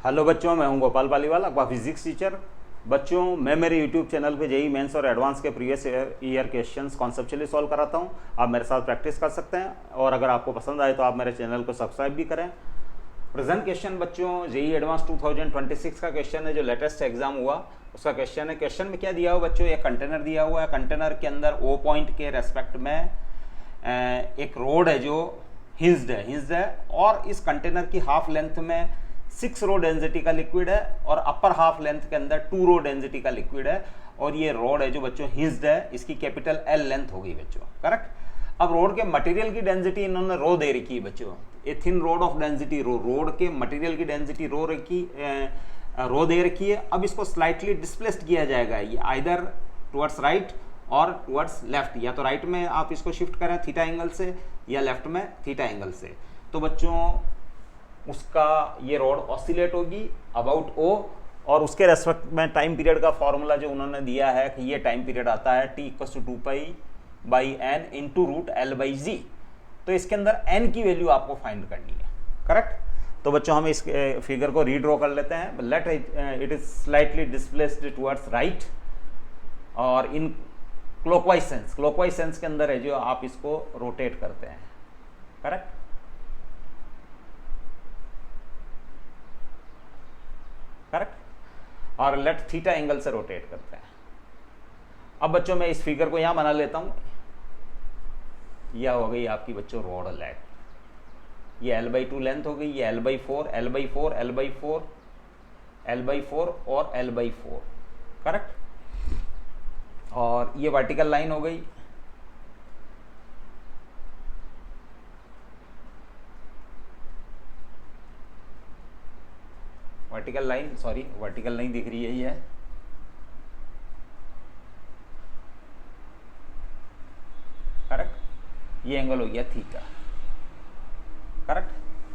Hello बच्चों, मैं हूं गोपाल पालीवाल, आपका फिजिक्स टीचर। बच्चों, मैं मेरे यूट्यूब चैनल पे जेईई मेंस और एडवांस के previous year questions conceptually solve कराता हूं। आप मेरे साथ प्रैक्टिस कर सकते हैं और अगर आपको पसंद आए तो आप मेरे चैनल को सब्सक्राइब भी करें। प्रेजेंट क्वेश्चन बच्चों जेईई एडवांस 2026 का क्वेश्चन है, जो लेटेस्ट एग्जाम हुआ उसका क्वेश्चन है। क्वेश्चन में क्या दिया हुआ बच्चों, एक कंटेनर दिया हुआ है। कंटेनर के अंदर ओ पॉइंट के रेस्पेक्ट में एक रोड है जो हिंज्ड है और इस कंटेनर की हाफ लेंथ में 6 रो डेंसिटी का लिक्विड है और अपर हाफ लेंथ के अंदर 2 रो डेंसिटी का लिक्विड है। और ये रोड है जो बच्चों हिंज्ड है, इसकी कैपिटल एल लेंथ होगी बच्चों, करेक्ट। अब रोड के मटेरियल की डेंसिटी इन्होंने रो दे रखी है बच्चों, a thin road of density rho, road के मटेरियल की डेंसिटी रो दे रखी है। अब इसको स्लाइटली डिस्प्लेस्ड किया जाएगा, ये आइदर टुवर्ड्स राइट और टुवर्ड्स लेफ्ट, या तो राइट में आप इसको शिफ्ट करें थीटा एंगल से या लेफ्ट में थीटा एंगल से। तो बच्चों उसका ये रोड ऑसिलेट होगी अबाउट ओ, और उसके रेस्पेक्ट में टाइम पीरियड का फॉर्मूला जो उन्होंने दिया है कि ये टाइम पीरियड आता है t = 2π/n into root L/g। तो इसके अंदर n की वैल्यू आपको फाइंड करनी है, करेक्ट। तो बच्चों हम इस फिगर को रीड्रॉ कर लेते हैं। Let it is slightly displaced towards right और इन क्लॉकवाइज सेंस के अंदर है जो आप इसको रोटेट करते हैं, करेक्ट। और लेट थीटा एंगल से रोटेट करते हैं। अब बच्चों मैं इस फिगर को यहां बना लेता हूं। यह हो गई आपकी बच्चों रोड लेंथ, ये L/2 लेंथ हो गई, ये L/4 L/4 L/4 L/4 और L/4, करेक्ट। और ये वर्टिकल लाइन हो गई, वर्टिकल नहीं दिख रही है ये, करेक्ट। ये एंगल हो गया थीटा, करेक्ट।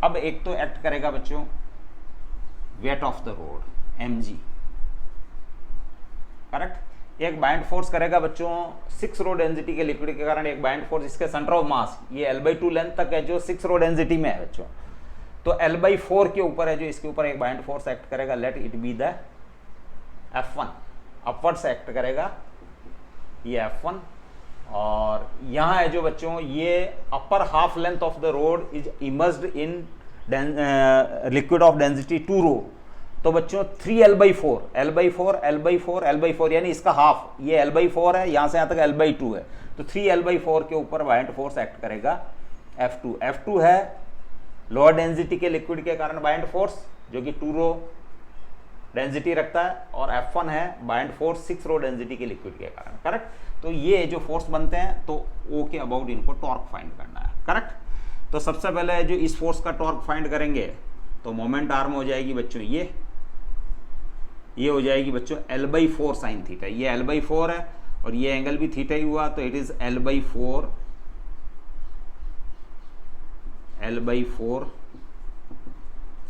अब एक तो एक्ट करेगा बच्चों wait of the road mg, correct. एक बाइंड फोर्स करेगा बच्चों 6 रो डेंसिटी के लिक्विड के कारण, एक बाइंड फोर्स इसके सेंटर ऑफ मास, ये L/2 लेंथ तक है जो 6 रो डेंसिटी में है बच्चों। तो L/4 के ऊपर है जो, इसके ऊपर एक बाइंड फोर्स एक्ट करेगा, let it be the F1, upward से एक्ट करेगा ये F1। और यहाँ है जो बच्चों ये upper half length of the road is immersed in liquid of density 2 रो। तो बच्चों 3L/4 यानी इसका हाफ, ये L/4 है, यहाँ से यहाँ तक L/2 है, तो 3L/4 के ऊपर बाइंड फोर्स एक्ट करेगा F2 है लोअर डेंसिटी के लिक्विड के कारण बाइंड फोर्स जो कि 2 रो डेंसिटी रखता है, और F1 है बाइंड फोर्स 6 रो डेंसिटी के लिक्विड के कारण, करेक्ट। तो ये जो फोर्स बनते हैं तो O के अबाउट इनको टॉर्क फाइंड करना है, करेक्ट। तो सबसे पहले जो इस फोर्स का टॉर्क फाइंड करेंगे तो मोमेंट आर्म हो जाएगी बच्चों ये हो जाएगी बच्चों L/4 साइन थीटा, ये L/4 है और ये एंगल भी थीटा ही हुआ, तो it is L/4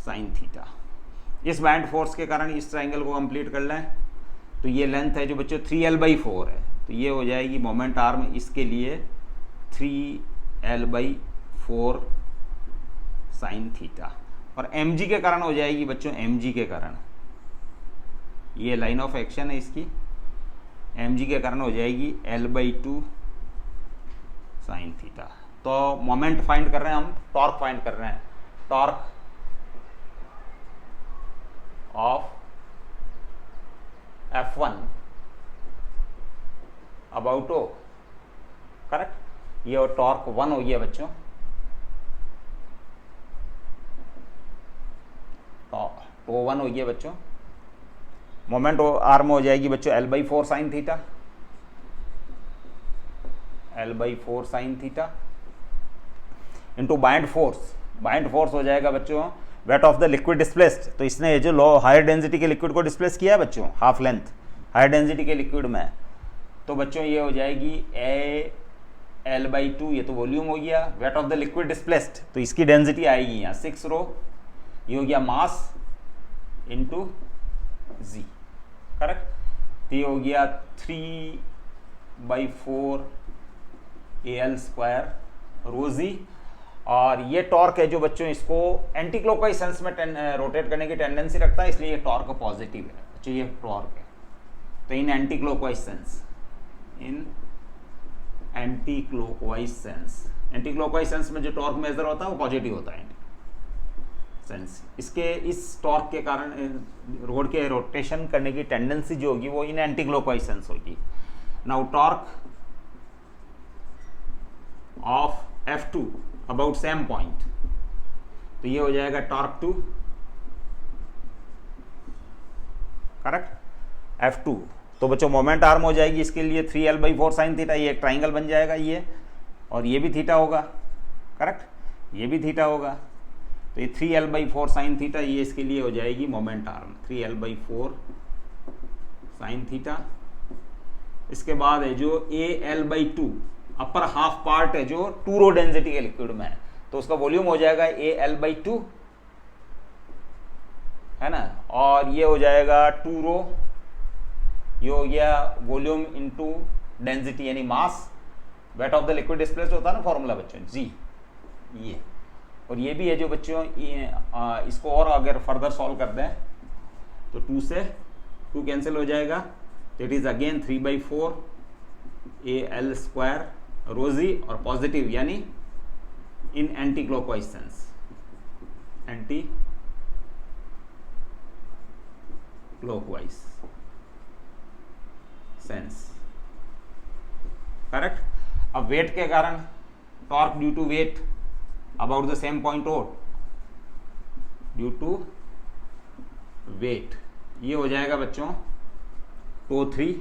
sine theta. इस बाइंड फोर्स के कारण इस ट्राइंगल को कंप्लीट कर लें तो ये लेंथ है जो बच्चों 3L/4 है, तो ये हो जाएगी मोमेंट आर्म इसके लिए 3L/4 साइन थीटा। और mg के कारण हो जाएगी बच्चों, mg के कारण ये लाइन ऑफ एक्शन है इसकी, mg के कारण हो जाएगी L/2 साइन थीटा। तो मोमेंट फाइंड कर रहे हैं हम, टॉर्क फाइंड कर रहे हैं, torque of F1 about O, correct. ये और टॉर्क 1 हो गया बच्चों, तो 1 हो गया बच्चों। मोमेंट आर्म हो जाएगी बच्चों L/4 sine theta, L/4 sine theta into bind force हो जाएगा बच्चों wait of the liquid displaced. तो इसने जो लो हायर डेंसिटी के लिक्विड को डिस्प्लेस किया है बच्चों, हाफ लेंथ हायर डेंसिटी के लिक्विड में, तो बच्चों ये हो जाएगी L/2, ये तो वॉल्यूम हो गया, wait of the liquid displaced तो इसकी डेंसिटी आएगी यहाँ 6 रो, ये हो गया मास इंटू जी, करेक्ट। तो ये हो गया 3/4 AL² ρg। और ये टॉर्क है जो बच्चों इसको एंटी क्लॉकवाइज सेंस में रोटेट करने की टेंडेंसी रखता है, इसलिए ये टॉर्क पॉजिटिव है बच्चों, ये टॉर्क है। तो in anti clockwise sense, in anti clockwise sense, anti clockwise sense में जो टॉर्क मेजर होता है वो पॉजिटिव होता है सेंस। इसके इस टॉर्क के कारण रोड के रोटेशन करने की टेंडेंसी जो होगी वो इन एंटी क्लॉकवाइज सेंस होगी। Now torque of F2 about same point, तो ये हो जाएगा टॉर्क टू, करेक्ट, F2। तो बच्चों मोमेंट आर्म हो जाएगी इसके लिए 3L/4 sin थीटा, ये एक ट्राइंगल बन जाएगा ये, और ये भी थीटा होगा, करेक्ट, ये भी थीटा होगा। तो ये 3L/4 sin थीटा, ये इसके लिए हो जाएगी moment arm 3L/4 sin theta. इसके बाद है जो AL/2 अपर हाफ पार्ट है जो 2 रो डेंसिटी के लिक्विड में है, तो उसका वॉल्यूम हो जाएगा AL/2, है ना, और ये हो जाएगा 2 रो, ये हो गया वॉल्यूम इनटू डेंसिटी यानी mass, weight of the liquid displaced होता है ना फॉर्मूला बच्चों, जी ये। और ये भी है जो बच्चों इसको और अगर फर्दर सॉल्व कर दें तो 2 से 2 कैंसिल हो जाएगा, तो इट इज अगेन 3/4 AL² रोजी, और पॉजिटिव यानी in anti clockwise sense, anti clockwise sense, correct. अब वेट के कारण torque due to weight about the same point O, due to weight, ये हो जाएगा बच्चों τ3।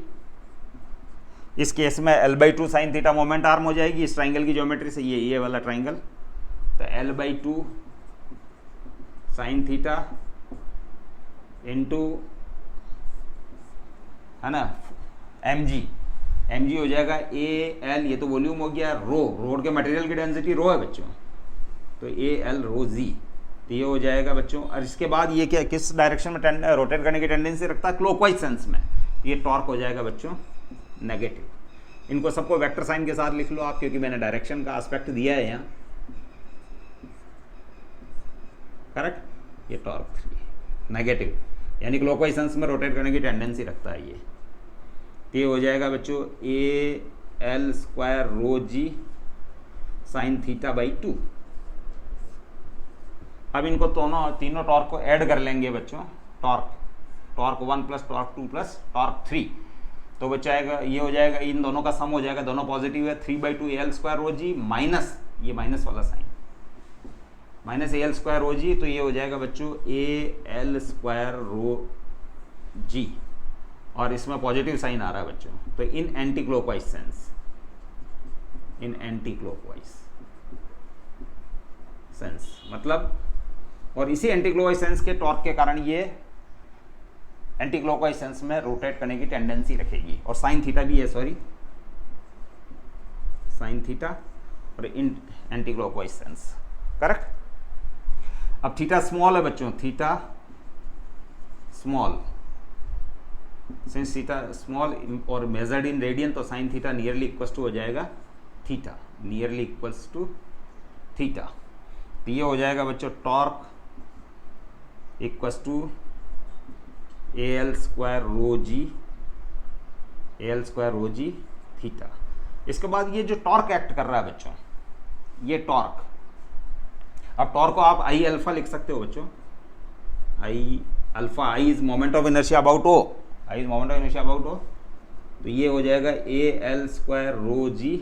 इस केस में L/2 sin theta moment arm हो जाएगी इस ट्राइंगल की ज्योमेट्री से, ये वाला ट्राइंगल, तो L/2 sin थीटा इनटू, है ना, mg हो जाएगा AL, ये तो वॉल्यूम हो गया, रोड के मटेरियल की डेंसिटी रो है बच्चों, तो AL रो जी, तो ये हो जाएगा बच्चों। और इसके बाद ये क्या किस डायरेक्शन में रोटेट करने की टेंडेंसी रखता है, क्लॉकवाइज सेंस में, ये टॉर्क हो जाएगा बच्चों नेगेटिव। इनको सबको वेक्टर साइन के साथ लिख लो आप, क्योंकि मैंने डायरेक्शन का एस्पेक्ट दिया है यहाँ, करेक्ट। ये टॉर्क 3 नेगेटिव यानी क्लॉकवाइज सेंस में रोटेट करने की टेंडेंसी रखता है ये, तो ये हो जाएगा बच्चों AL² रो जी sin θ/2। अब इनको तीनों टॉर्क को ऐड कर लेंगे बच्चों, torque 1 plus torque 2 plus torque 3, तो बच्चा आएगा, ये हो जाएगा, इन दोनों का सम हो जाएगा, दोनों पॉजिटिव है, 3/2 AL² रो जी माइनस ये माइनस वाला साइन, माइनस AL² रो जी, तो ये हो जाएगा बच्चों AL² रो जी, और इसमें पॉजिटिव साइन आ रहा है बच्चों, तो in anti clockwise sense, in anti clockwise sense मतलब, और इसी एंटी क्लॉकवाइज सेंस के टॉर्क के कारण ये एंटी क्लॉकवाइज सेंस में रोटेट करने की टेंडेंसी रखेगी, और साइन थीटा भी है, सॉरी साइन थीटा, और in anti clockwise sense, correct. अब थीटा स्मॉल है बच्चों, theta small, since theta small और मेजर्ड इन रेडियन, तो sine theta nearly equals to हो जाएगा theta, nearly equals to theta, तो ये हो जाएगा बच्चों torque equals to AL² rho g, AL² rho g theta. इसके बाद ये जो टॉर्क एक्ट कर रहा है बच्चों, ये टॉर्क, अब टॉर्क को आप I अल्फा लिख सकते हो बच्चों, I alpha, I is moment of inertia about O, I is moment of inertia about O, तो ये हो जाएगा AL² रो जी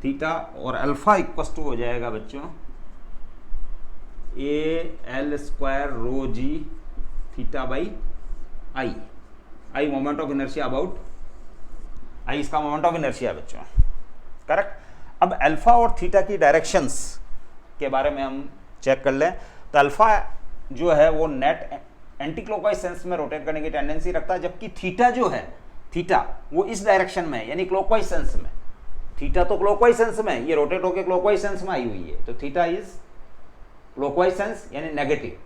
थीटा, और अल्फा इक्वल्स टू हो जाएगा बच्चों AL² rho g θ/I, I moment of inertia about I, इसका moment of inertia बच्चों, करेक्ट। अब अल्फा और थीटा की डायरेक्शंस के बारे में हम चेक कर लें, तो अल्फा जो है वो नेट एंटी क्लॉकवाइज सेंस में रोटेट करने की टेंडेंसी रखता है, जबकि थीटा जो है, थीटा वो इस डायरेक्शन में यानी क्लॉकवाइज सेंस में, थीटा तो क्लॉकवाइज सेंस में, ये रोटेट होकर क्लॉकवाइज सेंस में आई हुई है, तो थीटा इज क्लॉकवाइज सेंस यानी नेगेटिव,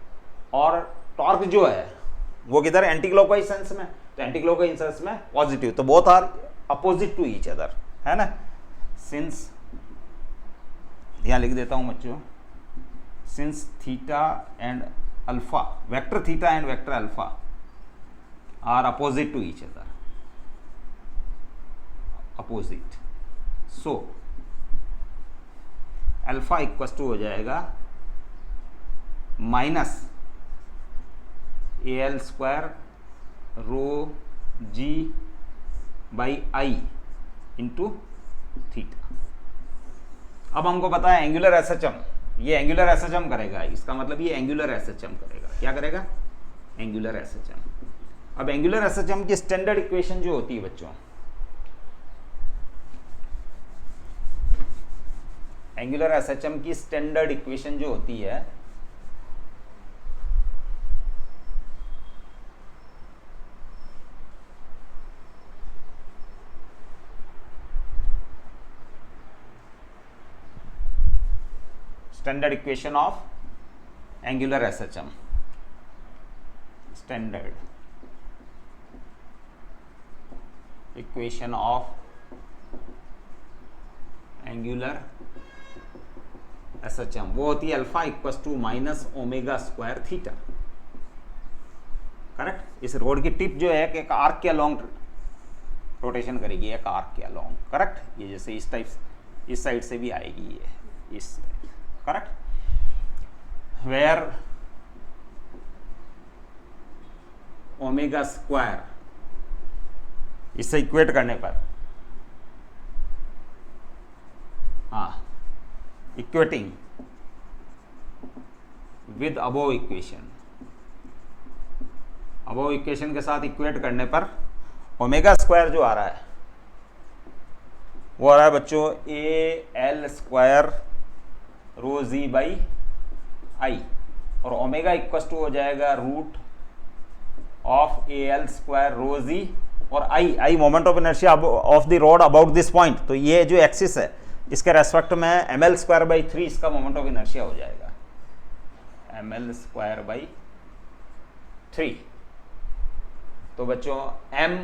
और टॉर्क जो है वो किधर, एंटी क्लॉकवाइज सेंस में, तो एंटी क्लॉकवाइज सेंस में पॉजिटिव, तो both are opposite to each other, है ना, सिंस यहाँ लिख देता हूँ बच्चों, since theta and alpha, vector theta and vector alpha are opposite to each other, opposite, so alpha equal to हो जाएगा minus A L square rho g by I into theta. अब हमको पता है एंगुलर एसएचएम, ये angular SHM करेगा, इसका मतलब ये एंगुलर एसएचएम करेगा। क्या करेगा? Angular SHM. अब एंगुलर एसएचएम की स्टैंडर्ड इक्वेशन जो होती है बच्चों, एंगुलर एसएचएम की स्टैंडर्ड इक्वेशन जो होती है standard equation of angular SHM, standard equation of angular SHM वो होती है alpha equal to minus omega square theta. Correct? इस रोड की टिप जो है कि एक आर्क के अलोंग रोटेशन करेगी, एक आर्क के अलोंग। करेक्ट? ये जैसे इस टाइप, इस साइड से भी आएगी, ये इस करेक्ट, वेयर ओमेगा स्क्वायर, इससे इक्वेट करने पर, हाँ, equating with above equation, above equation के साथ इक्वेट करने पर ओमेगा स्क्वायर जो आ रहा है वो आ रहा है बच्चों a L square rho g by I, और ओमेगा इक्वल टू हो जाएगा root of a L square rho g, और I moment of inertia of the rod about this point. तो ये जो एक्सिस है इसके रेस्पेक्ट में एम एल स्क्वायर बाई 3 इसका मोमेंट ऑफ इनर्शिया हो जाएगा, एम एल स्क्वायर बाई 3। तो बच्चों एम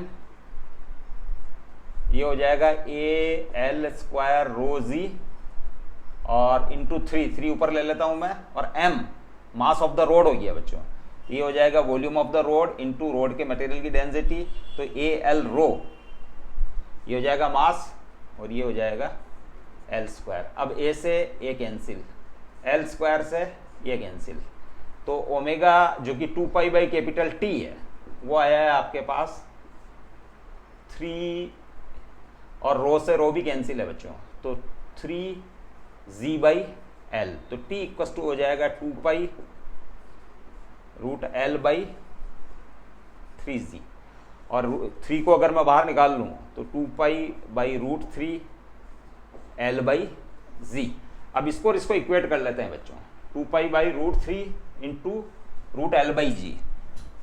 ये हो जाएगा A L square rho g और इंटू 3 ऊपर ले लेता हूं मैं, और m mass of the road हो गया बच्चों, ये हो जाएगा volume of the road into road के मटेरियल की डेंसिटी। तो ए एल रो ये हो जाएगा मास और ये हो जाएगा एल स्क्वायर। अब ए से ए कैंसिल, एल स्क्वायर से ये कैंसिल, तो ओमेगा जो कि 2 पाई बाई कैपिटल टी है वो आया है आपके पास 3, और रो से रो भी कैंसिल है बच्चों, तो 3 जी बाई एल, तो टी इक्वल टू हो जाएगा 2 पाई रूट एल बाई 3 जी, और 3 को अगर मैं बाहर निकाल लूँ तो 2 pi by root 3 l by g. अब इसको इक्वेट कर लेते हैं बच्चों, 2 pi by root 3 into root l by g,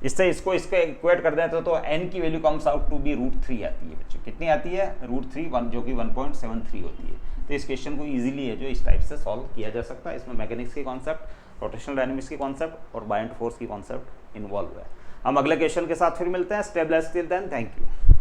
इससे इसको इक्वेट कर देते तो n की value comes out to be root 3 आती है बच्चों। कितनी आती है? रूट 3, जो कि 1.73 होती है। तो इस क्वेश्चन को इजीली है जो इस टाइप से सॉल्व किया जा सकता है। इसमें मैकेनिक्स के कॉन्सेप्ट, रोटेशनल डायनेमिक्स के कॉन्सेप्ट और बायंट फोर्स की कॉन्सेप्ट इन्वॉल्व है। हम अगले क्वेश्चन के साथ फिर मिलते हैं। Stabilize till then, thank you.